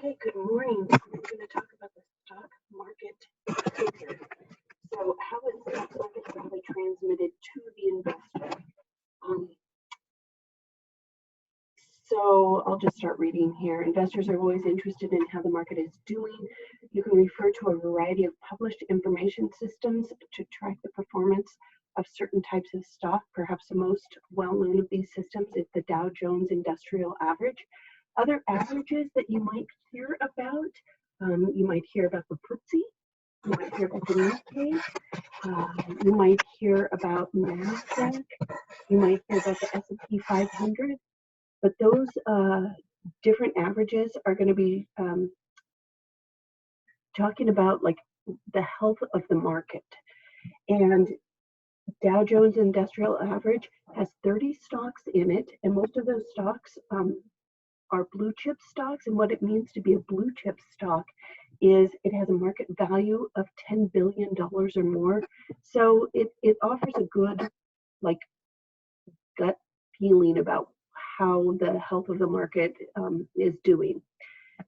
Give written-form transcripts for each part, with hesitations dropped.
Okay, good morning. We're going to talk about the stock market ticker. So how is the stock market value transmitted to the investor? So I'll just start reading here. Investors are always interested in how the market is doing. You can refer to a variety of published information systems to track the performance of certain types of stock. Perhaps the most well-known of these systems is the Dow Jones Industrial Average. Other averages that you might hear about, you might hear about the FTSE, you might hear about the Nikkei, you might hear about NASDAQ, you might hear about the S&P 500, but those different averages are going to be talking about like the health of the market. And Dow Jones Industrial Average has 30 stocks in it, and most of those stocks are blue chip stocks. And what it means to be a blue chip stock is it has a market value of $10 billion or more. So it offers a good like gut feeling about how the health of the market is doing.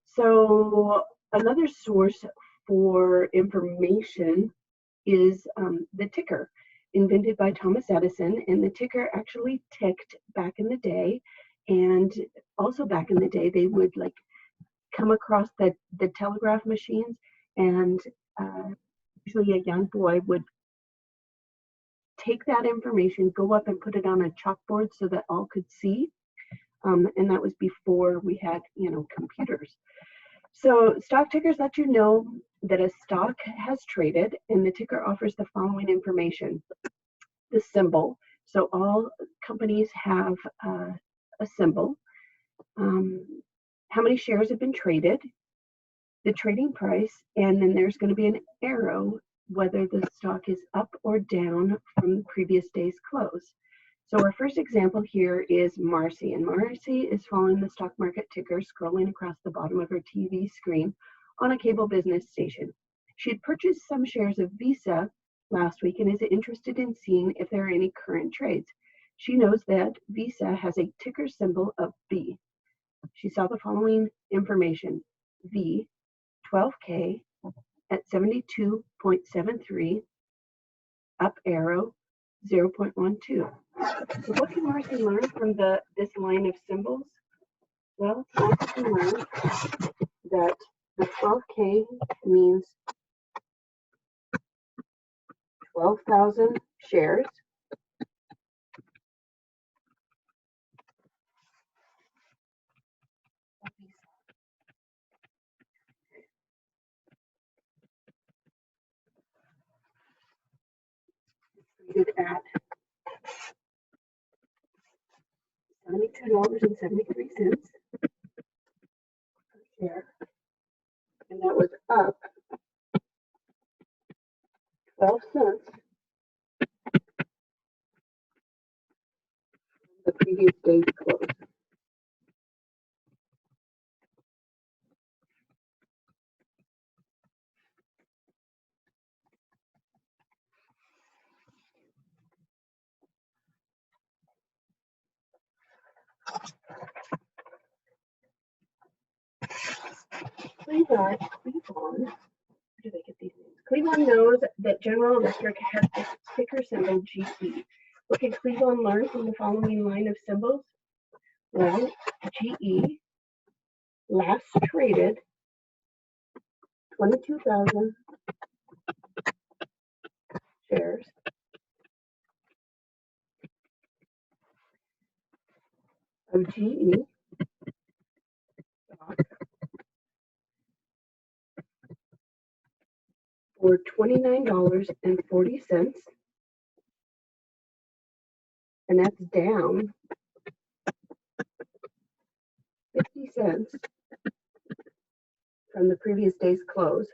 So another source for information is the ticker, invented by Thomas Edison, and the ticker actually ticked back in the day. And also back in the day, they would like come across the telegraph machines, and usually a young boy would take that information, go up and put it on a chalkboard so that all could see. And that was before we had, computers. So stock tickers let you know that a stock has traded, and the ticker offers the following information. The symbol. So all companies have a symbol. How many shares have been traded, the trading price, and then there's going to be an arrow whether the stock is up or down from the previous day's close. So our first example here is Marcy, and Marcy is following the stock market ticker, scrolling across the bottom of her TV screen on a cable business station. She had purchased some shares of Visa last week and is interested in seeing if there are any current trades. She knows that Visa has a ticker symbol of V. She saw the following information: V, 12K at 72.73, up arrow 0.12. So what can Marcy learn from this line of symbols? Well, Marcy can learn that the 12K means 12,000 shares. Traded at $72.73 per share, and that was up 12 cents from the previous day's close. Cleveland, where do they get these names? Cleveland knows that General Electric has the ticker symbol GE. What can Cleveland learn from the following line of symbols? Well, GE last traded 22,000 shares of GE stock for $29.40, and that's down 50 cents from the previous day's close.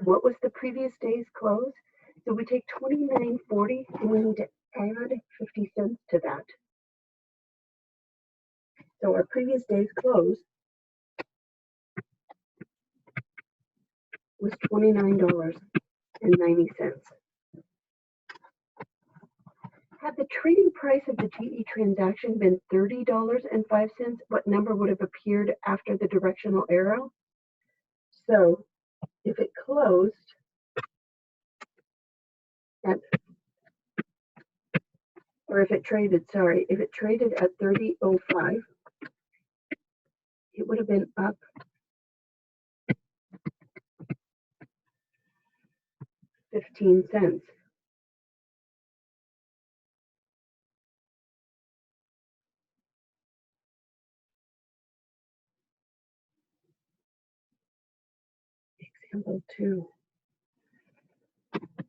What was the previous day's close? So we take $29.40 and we need to add 50 cents to that. So our previous day's close was $29.90. Had the trading price of the GE transaction been $30.05, what number would have appeared after the directional arrow? So if it closed at, or if it traded at 30.05, it would have been up 15 cents. Example 2.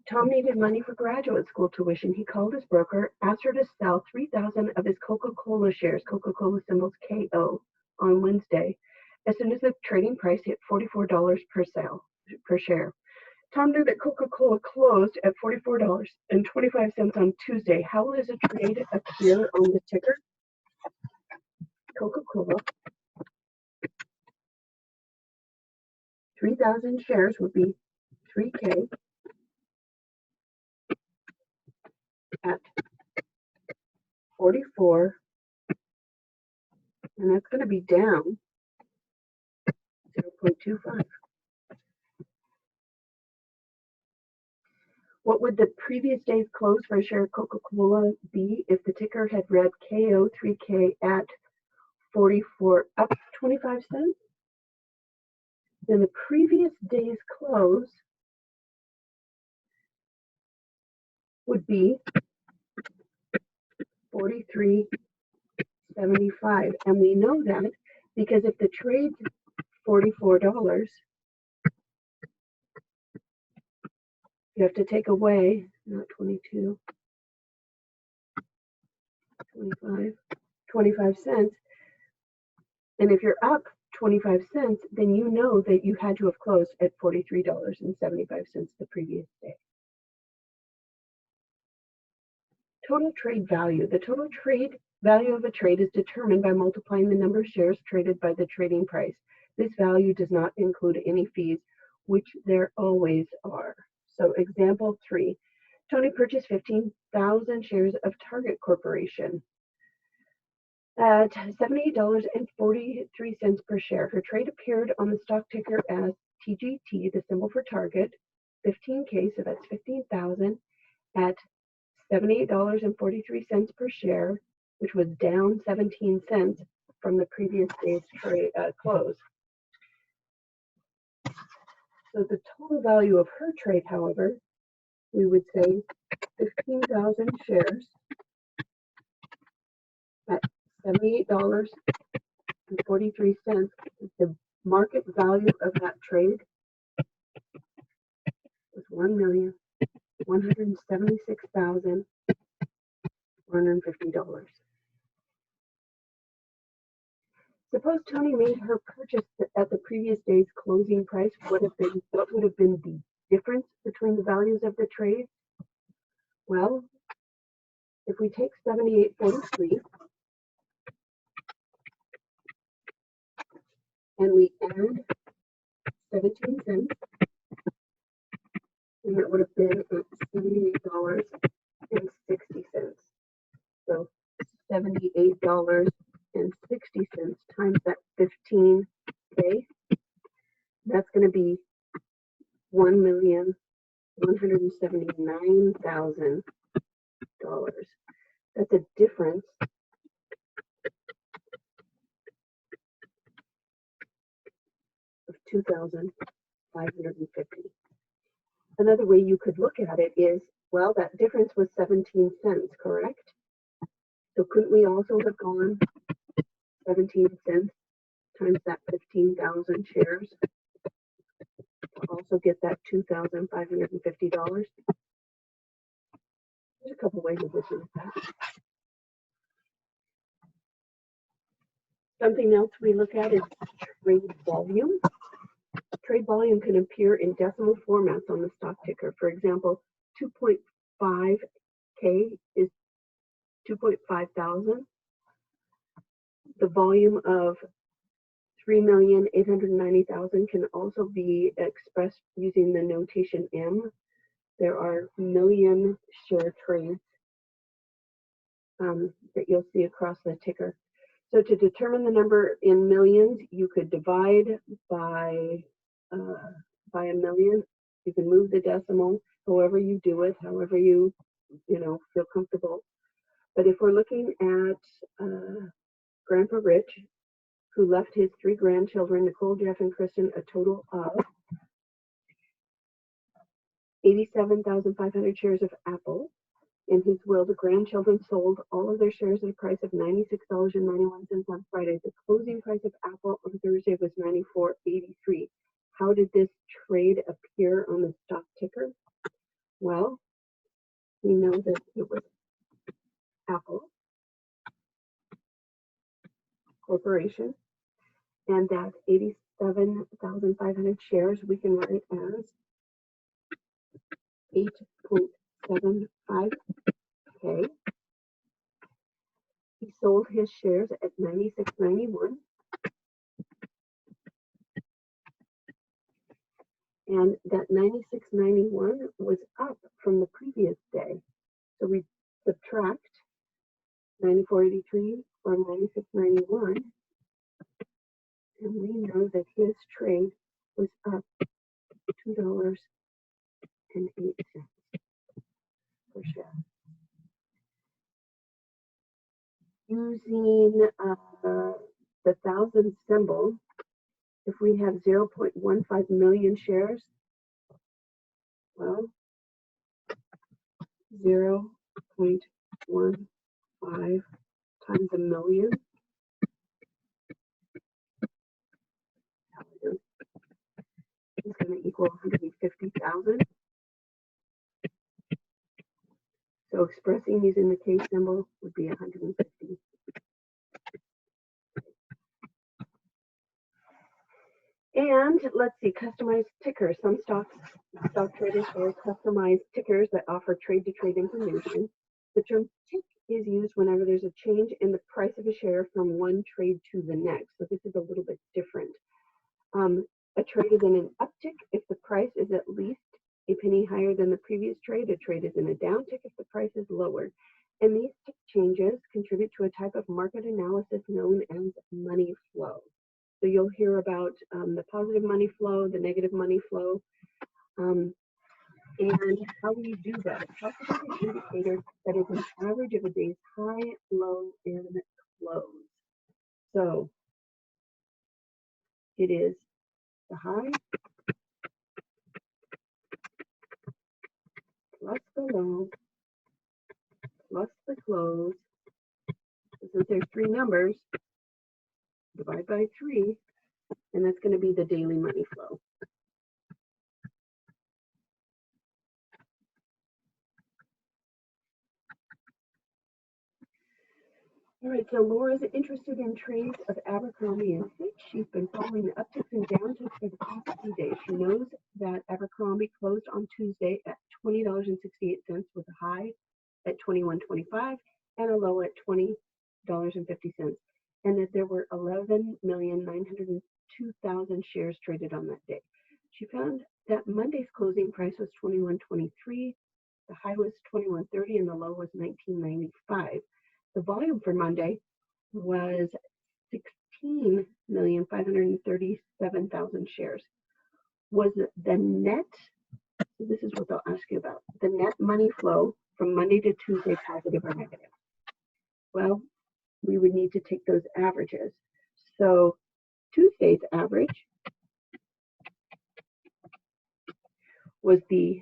Tom needed money for graduate school tuition. He called his broker, asked her to sell 3,000 of his Coca-Cola shares, Coca-Cola symbols KO, on Wednesday, as soon as the trading price hit $44 per share. Tom knew that Coca-Cola closed at $44.25 on Tuesday. How will his trade appear on the ticker? Coca-Cola, 3,000 shares would be 3K at 44, and that's going to be down 0.25. What would the previous day's close for a share of Coca-Cola be if the ticker had read KO3K at 44, up 25 cents? Then the previous day's close would be 43.75, and we know that because if the trade's $44, you have to take away, not 22, 25 cents. And if you're up 25 cents, then you know that you had to have closed at $43.75 the previous day. Total trade value. The total trade value of a trade is determined by multiplying the number of shares traded by the trading price. This value does not include any fees, which there always are. So example 3, Tony purchased 15,000 shares of Target Corporation at $78.43 per share. Her trade appeared on the stock ticker as TGT, the symbol for Target, 15K, so that's 15,000 at $78.43 per share, which was down 17 cents from the previous day's close. So the total value of her trade, however, we would say 15,000 shares at $78.43. The market value of that trade was $1,176,450. Suppose Tony made her purchase at the previous day's closing price. What would have been the difference between the values of the trade? Well, if we take 78.43 and we add 17 cents, and that would have been at $78.60. So $78.60 times that 15K, that's going to be $1,179,000. That's a difference of $2,550. Another way you could look at it is, well, that difference was 17 cents, correct? So couldn't we also have gone 17 cents times that 15,000 shares to also get that $2,550? There's a couple ways of looking at that. Something else we look at is trade volume. Trade volume can appear in decimal formats on the stock ticker. For example, 2.5K is 2.5 thousand. The volume of 3,890,000 can also be expressed using the notation M. There are million share trades that you'll see across the ticker. So to determine the number in millions, you could divide by a million. You can move the decimal, however you do it, however you feel comfortable. But if we're looking at Grandpa Rich, who left his 3 grandchildren, Nicole, Jeff, and Kristen, a total of 87,500 shares of Apple. In his will, the grandchildren sold all of their shares at a price of $96.91 on Friday. The closing price of Apple on Thursday was $94.83. How did this trade appear on the stock ticker? Well, we know that it was Apple Corporation, and that 87,500 shares we can write as 8.75K. He sold his shares at $96.91. And that $96.91 was up from the previous day. So we subtract $94.83 from $96.91, and we know that his trade was up $2.08 per share. Using the thousand symbol, if we have 0.15 million shares, well, 0.15 times a million is going to equal 150,000. So expressing using the K symbol would be 150. And let's see, customized tickers. Some stock traders will customize tickers that offer trade-to-trade information. The term tick is used whenever there's a change in the price of a share from one trade to the next. So this is a little bit different. A trade is in an uptick if the price is at least a penny higher than the previous trade. A trade is in a downtick if the price is lower. And these tick changes contribute to a type of market analysis known as money flow. So you'll hear about the positive money flow, the negative money flow, and how we do that. A positive indicator that is an average of a day's high, low, and close. So it is the high plus the low plus the close. So since there's 3 numbers, divide by 3, and that's going to be the daily money flow. All right, so Laura's interested in trades of Abercrombie & Fitch. She's been following the upticks and downticks for the past few days. She knows that Abercrombie closed on Tuesday at $20.68 with a high at $21.25 and a low at $20.50, and that there were 11,902,000 shares traded on that day. She found that Monday's closing price was $21.23, the high was $21.30, and the low was $19.95. The volume for Monday was 16,537,000 shares. Was the net, so this is what they'll ask you about, the net money flow from Monday to Tuesday positive or negative? Well, we would need to take those averages. So Tuesday's average was the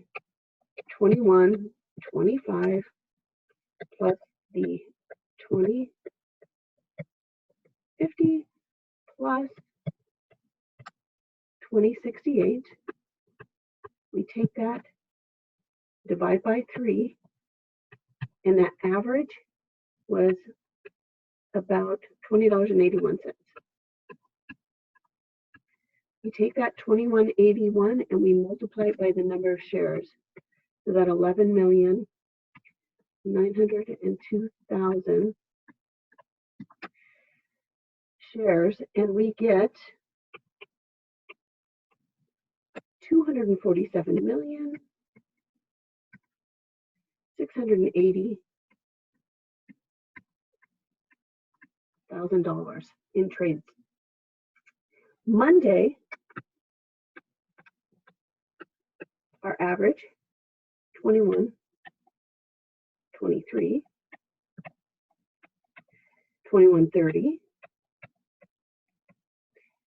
21.25 plus the 20.50 plus 20.68. We take that, divide by 3, and that average was about $20.81. We take that $21.81 and we multiply it by the number of shares. So that 11,902,000 shares, and we get 247,680,000 in trades. Monday, our average 21, 23, 21.30,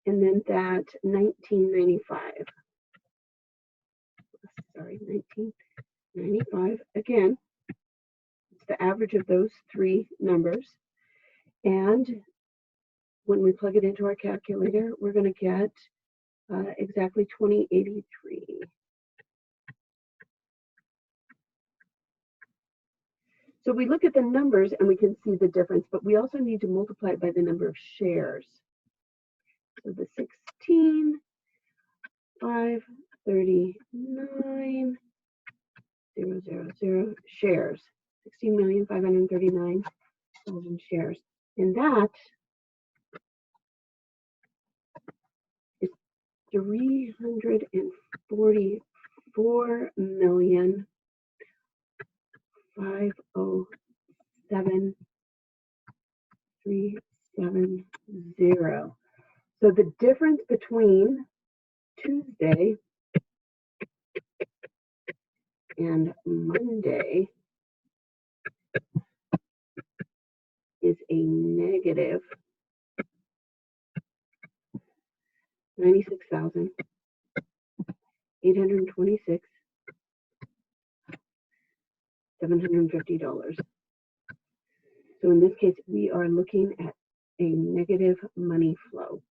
and then that 1995. Sorry, 1995. Again, it's the average of those three numbers. And when we plug it into our calculator, we're going to get exactly 2083. So we look at the numbers and we can see the difference, but we also need to multiply it by the number of shares. So the 16, 539, 000 shares, 16,539,000 shares. And that is 340,407,370. So the difference between Tuesday and Monday is a negative 96,826,750. So in this case, we are looking at a negative money flow.